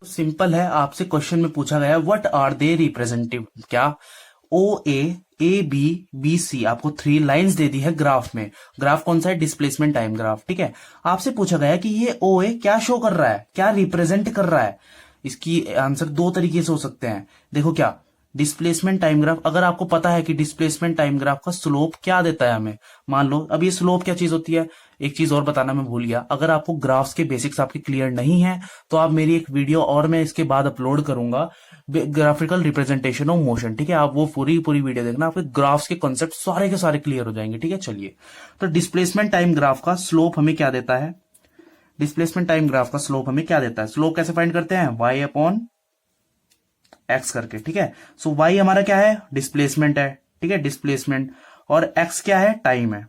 Simple है, आपसे question में पूछा गया व्हाट आर दे रिप्रेजेंटेटिव, क्या ओ ए बी बी सी, आपको 3 लाइंस दे दी है ग्राफ में। ग्राफ कौन सा है? डिस्प्लेसमेंट टाइम ग्राफ, ठीक है। आपसे पूछा गया कि ये ओ ए क्या शो कर रहा है, क्या रिप्रेजेंट कर रहा है। इसकी आंसर 2 तरीके से हो सकते हैं। देखो क्या, डिस्प्लेसमेंट टाइम ग्राफ, अगर आपको पता है कि डिस्प्लेसमेंट टाइम ग्राफ का स्लोप क्या देता है हमें, मान लो अब ये स्लोप क्या चीज होती है। एक चीज और बताना मैं भूल गया, अगर आपको ग्राफ्स के बेसिक्स आपके क्लियर नहीं है तो आप मेरी एक वीडियो और मैं इसके बाद अपलोड करूंगा, ग्राफिकल रिप्रेजेंटेशन ऑफ मोशन, ठीक है। आप वो पूरी पूरी वीडियो देखना, आपके ग्राफ्स के कॉन्सेप्ट सारे के सारे क्लियर हो जाएंगे, ठीक है। चलिए, तो डिस्प्लेसमेंट टाइम ग्राफ का स्लोप हमें क्या देता है? डिस्प्लेसमेंट टाइम ग्राफ का स्लोप हमें क्या देता है? स्लोप कैसे फाइंड करते हैं? y अपॉन एक्स करके, ठीक है। सो y हमारा क्या है? डिस्प्लेसमेंट है, ठीक है, डिस्प्लेसमेंट। और x क्या है? टाइम है।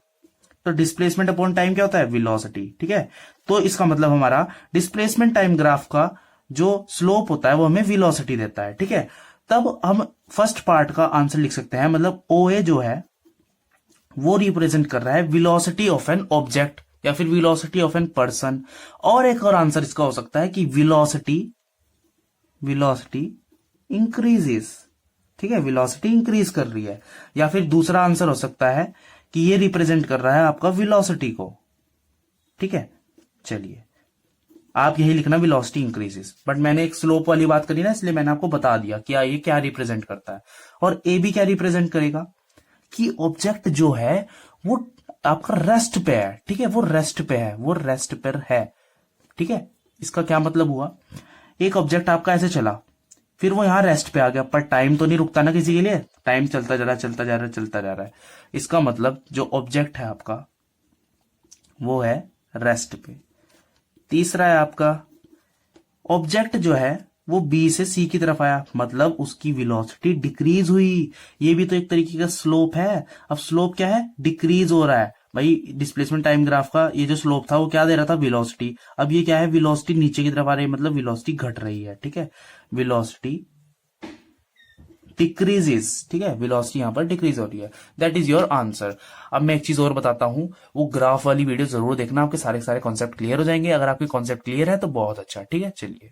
तो डिस्प्लेसमेंट अपॉन टाइम क्या होता है? वेलोसिटी, ठीक है। तो इसका मतलब हमारा डिस्प्लेसमेंट टाइम ग्राफ का जो स्लोप होता है वो हमें वेलोसिटी देता है, ठीक है। तब हम फर्स्ट पार्ट का आंसर लिख सकते हैं, मतलब ओ ए जो है वो रिप्रेजेंट कर रहा है वेलोसिटी ऑफ एन ऑब्जेक्ट या फिर वेलोसिटी ऑफ एन पर्सन। और एक और आंसर इसका हो सकता है कि वेलोसिटी इंक्रीजेस, ठीक है, वेलोसिटी इंक्रीज कर रही है। या फिर दूसरा आंसर हो सकता है कि ये रिप्रेजेंट कर रहा है आपका वेलोसिटी को, ठीक है। चलिए, आप यही लिखना वेलोसिटी इंक्रीजेस, बट मैंने एक स्लोप वाली बात करी ना, इसलिए मैंने आपको बता दिया कि ये क्या रिप्रेजेंट करता है। और ए भी क्या रिप्रेजेंट करेगा कि ऑब्जेक्ट जो है वो आपका रेस्ट पे है, ठीक है, वो रेस्ट पे है, वो रेस्ट पर है, ठीक है। इसका क्या मतलब हुआ? एक ऑब्जेक्ट आपका ऐसे चला, फिर वो यहां रेस्ट पे आ गया, पर टाइम तो नहीं रुकता ना किसी के लिए, टाइम चलता जा रहा है, चलता जा रहा है, चलता जा रहा है। इसका मतलब जो ऑब्जेक्ट है आपका वो है रेस्ट पे। तीसरा है आपका ऑब्जेक्ट जो है वो बी से सी की तरफ आया, मतलब उसकी वेलोसिटी डिक्रीज हुई। ये भी तो एक तरीके का स्लोप है। अब स्लोप क्या है? डिक्रीज हो रहा है भाई। डिस्प्लेसमेंट टाइम ग्राफ का ये जो स्लोप था वो क्या दे रहा था? वेलोसिटी। अब ये क्या है? वेलोसिटी नीचे की तरफ आ रही है, मतलब वेलोसिटी घट रही है, ठीक है। वेलोसिटी डिक्रीजेस, ठीक है, वेलोसिटी यहां पर डिक्रीज हो रही है। That is your answer. अब मैं एक चीज और बताता हूं, वो ग्राफ वाली वीडियो जरूर देखना, आपके सारे सारे कॉन्सेप्ट क्लियर हो जाएंगे। अगर आपके कॉन्सेप्ट क्लियर है तो बहुत अच्छा, ठीक है। चलिए।